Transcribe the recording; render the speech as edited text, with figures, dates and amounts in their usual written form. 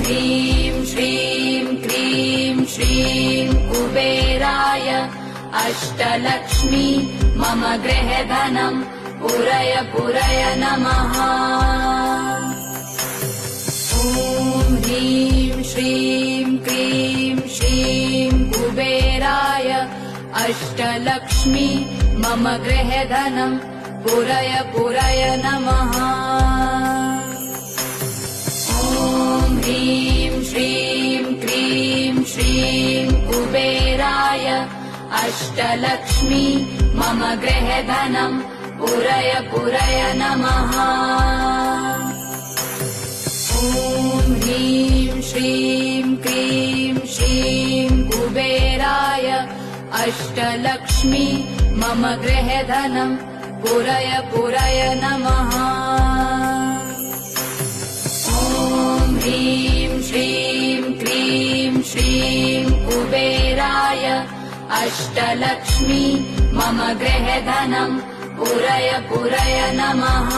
ह्रीं श्रीं क्रीं श्रीं कुबेराय अष्टलक्ष्मी मम गृहधनं पुरय पुरय नमः। ॐ ह्रीं श्रीं क्रीं श्रीं कुबेराय अष्टलक्ष्मी मम गृहधनं पुरय पुरय नमः। ॐ ह्रीं श्रीं क्रीं श्रीं कुबेराय अष्टलक्ष्मी मम गृहधनं पुरय पुरय नमः। ॐ ह्रीं श्रीं क्रीं श्रीं कुबेराय अष्टलक्ष्मी मम गृहधनं पुरय पुरय नमः। ॐ ह्रीं श्रीं क्रीं श्रीं कुबेराय अष्टलक्ष्मी मम गृहधनं पुरय पुरय नमः।